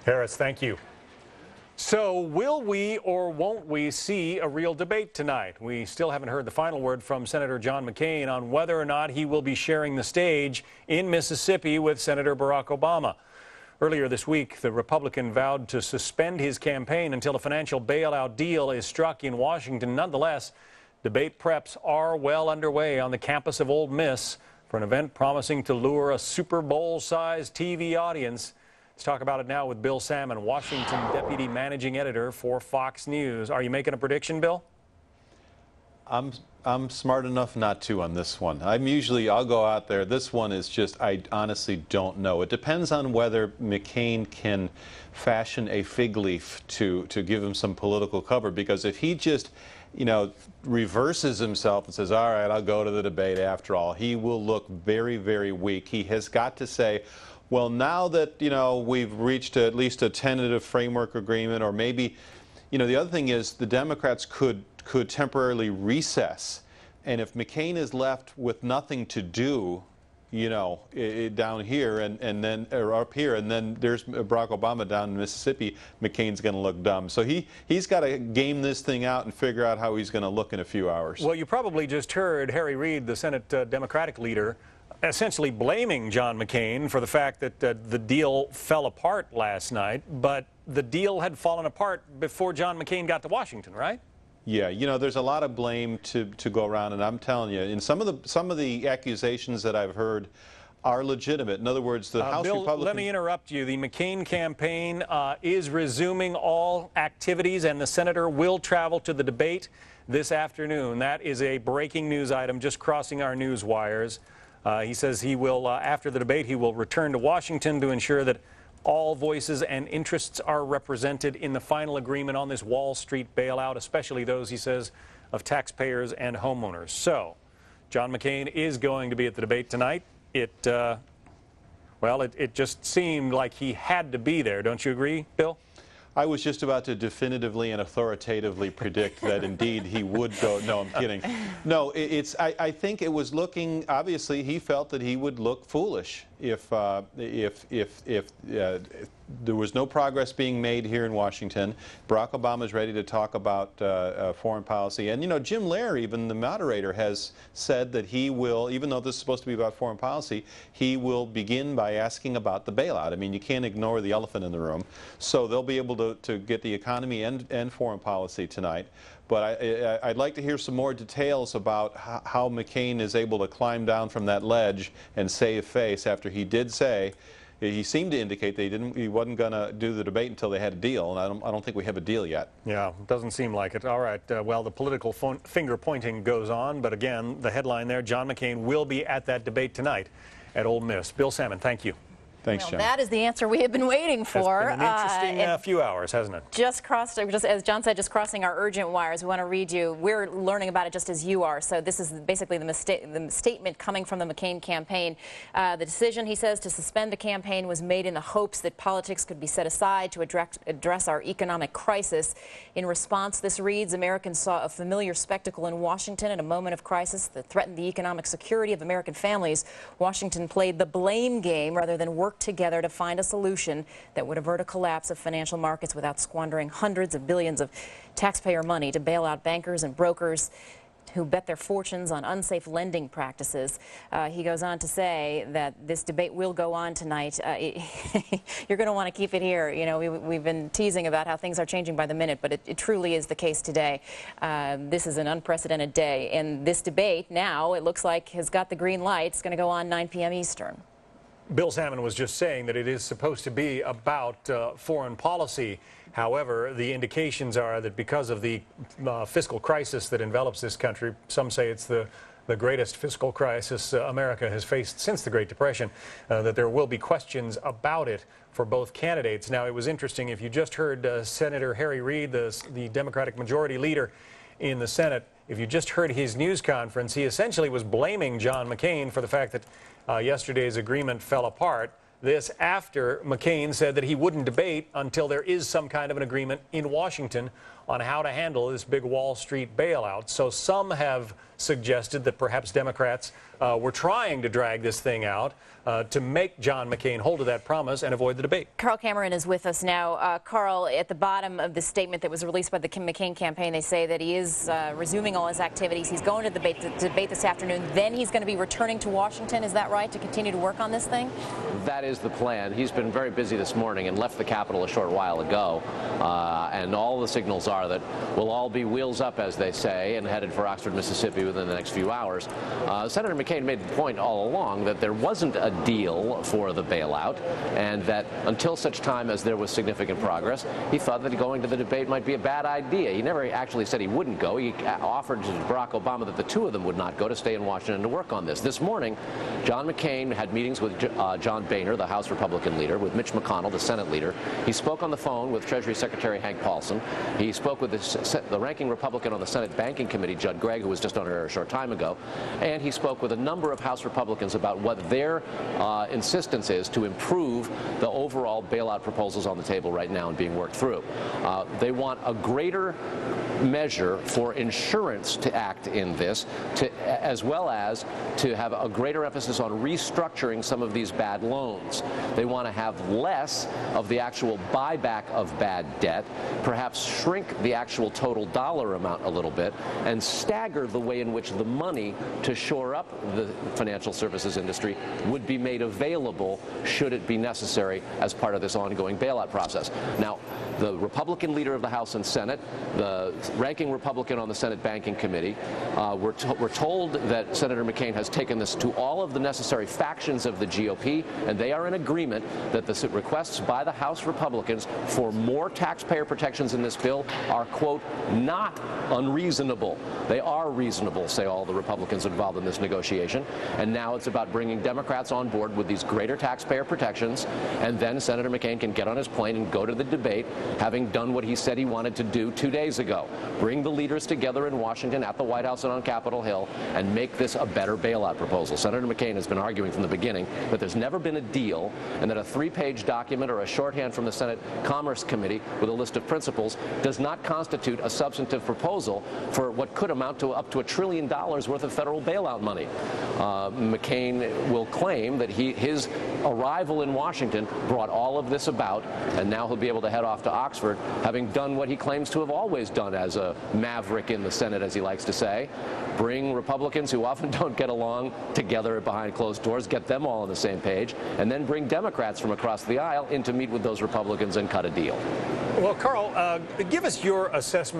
Harris, thank you. So will we or won't we see a real debate tonight? We still haven't heard the final word from Senator John McCain on whether or not he will be sharing the stage in Mississippi with Senator Barack Obama. Earlier this week, the Republican vowed to suspend his campaign until a financial bailout deal is struck in Washington. Nonetheless, debate preps are well underway on the campus of Ole Miss for an event promising to lure a Super Bowl-sized TV audience. Let's talk about it now with Bill Salmon, Washington Deputy Managing Editor for Fox News. Are you making a prediction, Bill? I'm smart enough not to on this one. I'll go out there. This one is just, I honestly don't know. It depends on whether McCain can fashion a fig leaf to give him some political cover, because if he just, reverses himself and says, all right, I'll go to the debate after all, he will look very, very weak. He has got to say, well, now that, we've reached at least a tentative framework agreement, or maybe, the other thing is the Democrats could temporarily recess. And if McCain is left with nothing to do, down here and then, or up here, and then there's Barack Obama down in Mississippi, McCain's going to look dumb. So he's got to game this thing out and figure out how he's going to look in a few hours. Well, you probably just heard Harry Reid, the Senate Democratic leader, essentially blaming John McCain for the fact that the deal fell apart last night, but the deal had fallen apart before John McCain got to Washington, right? Yeah, there's a lot of blame to go around, and I'm telling you, and some of the accusations that I've heard are legitimate. In other words, the House Bill, Republicans... let me interrupt you. The McCain campaign is resuming all activities, and the senator will travel to the debate this afternoon. That is a breaking news item just crossing our news wires. He says he will, after the debate, he will return to Washington to ensure that all voices and interests are represented in the final agreement on this Wall Street bailout, especially those, he says, of taxpayers and homeowners. So, John McCain is going to be at the debate tonight. It just seemed like he had to be there. Don't you agree, Bill? I was just about to definitively and authoritatively predict that indeed he would go. No, I'm kidding. No, I think it was looking, obviously he felt that he would look foolish if there was no progress being made here in Washington. Barack Obama is ready to talk about foreign policy. And, Jim Lehrer, even the moderator, has said that he will, even though this is supposed to be about foreign policy, he will begin by asking about the bailout. I mean, you can't ignore the elephant in the room. So they'll be able to get the economy and foreign policy tonight. But I'd like to hear some more details about how McCain is able to climb down from that ledge and save face after he did say, he seemed to indicate that he wasn't going to do the debate until they had a deal, and I don't think we have a deal yet. Yeah, it doesn't seem like it. All right, well, the political finger pointing goes on, but again, the headline there, John McCain will be at that debate tonight at Ole Miss. Bill Salmon, thank you. Thanks, John. That is the answer we have been waiting for. It's been an interesting few hours, hasn't it? Just as John said, just crossing our urgent wires. We want to read you. We're learning about it just as you are. So this is basically the statement coming from the McCain campaign. The decision, he says, to suspend the campaign was made in the hopes that politics could be set aside to address our economic crisis. In response, this reads, Americans saw a familiar spectacle in Washington at a moment of crisis that threatened the economic security of American families. Washington played the blame game rather than work together to find a solution that would avert a collapse of financial markets without squandering hundreds of billions of taxpayer money to bail out bankers and brokers who bet their fortunes on unsafe lending practices. He goes on to say that this debate will go on tonight. You're going to want to keep it here. We've been teasing about how things are changing by the minute, but it truly is the case today. This is an unprecedented day, and this debate now, it looks like, has got the green light. It's going to go on 9 p.m. Eastern. Bill Salmon was just saying that it is supposed to be about foreign policy. However, the indications are that because of the fiscal crisis that envelops this country, some say it's the greatest fiscal crisis America has faced since the Great Depression, that there will be questions about it for both candidates. Now, it was interesting, if you just heard Senator Harry Reid, the Democratic Majority Leader in the Senate, if you just heard his news conference, he essentially was blaming John McCain for the fact that yesterday's agreement fell apart. This after McCain said that he wouldn't debate until there is some kind of an agreement in Washington on how to handle this big Wall Street bailout. So some have suggested that perhaps Democrats were trying to drag this thing out to make John McCain hold to that promise and avoid the debate. Carl Cameron is with us now. Carl, at the bottom of the statement that was released by the McCain campaign, they say that he is resuming all his activities. He's going to debate this afternoon. Then he's going to be returning to Washington. Is that right, to continue to work on this thing? That is the plan. He's been very busy this morning and left the Capitol a short while ago. And all the signals are that we'll all be wheels up, as they say, and headed for Oxford, Mississippi within the next few hours. Senator McCain made the point all along that there wasn't a deal for the bailout, and that until such time as there was significant progress, he thought that going to the debate might be a bad idea. He never actually said he wouldn't go. He offered to Barack Obama that the two of them would not go, to stay in Washington to work on this. This morning, John McCain had meetings with John Boehner, the House Republican leader, with Mitch McConnell, the Senate leader. He spoke on the phone with Treasury Secretary Hank Paulson. He spoke with the ranking Republican on the Senate Banking Committee, Judd Gregg, who was just on air a short time ago. And he spoke with a number of House Republicans about what their insistence is to improve the overall bailout proposals on the table right now and being worked through. They want a greater measure for insurance to act in this, as well as to have a greater emphasis on restructuring some of these bad loans. They want to have less of the actual buyback of bad debt, perhaps shrink the actual total dollar amount a little bit, and stagger the way in which the money to shore up the financial services industry would be made available should it be necessary as part of this ongoing bailout process. Now, the Republican leader of the House and Senate, the ranking Republican on the Senate Banking Committee, we're told that Senator McCain has taken this to all of the necessary factions of the GOP, and they are in agreement that the requests by the House Republicans for more taxpayer protections in this bill are, quote, not unreasonable. They are reasonable, say all the Republicans involved in this negotiation. And now it's about bringing Democrats on board with these greater taxpayer protections, and then Senator McCain can get on his plane and go to the debate, having done what he said he wanted to do 2 days ago. Bring the leaders together in Washington, at the White House and on Capitol Hill, and make this a better bailout proposal. Senator McCain has been arguing from the beginning that there's never been a deal, and that a 3-page document or a shorthand from the Senate Commerce Committee with a list of principles does not constitute a substantive proposal for what could amount to up to $1 trillion worth of federal bailout money. McCain will claim that his arrival in Washington brought all of this about, and now he'll be able to head off to Oxford, having done what he claims to have always done as a maverick in the Senate, as he likes to say. Bring Republicans who often don't get along together behind closed doors, get them all on the same page, and then bring Democrats from across the aisle in to meet with those Republicans and cut a deal. Well, Carl, give us your assessment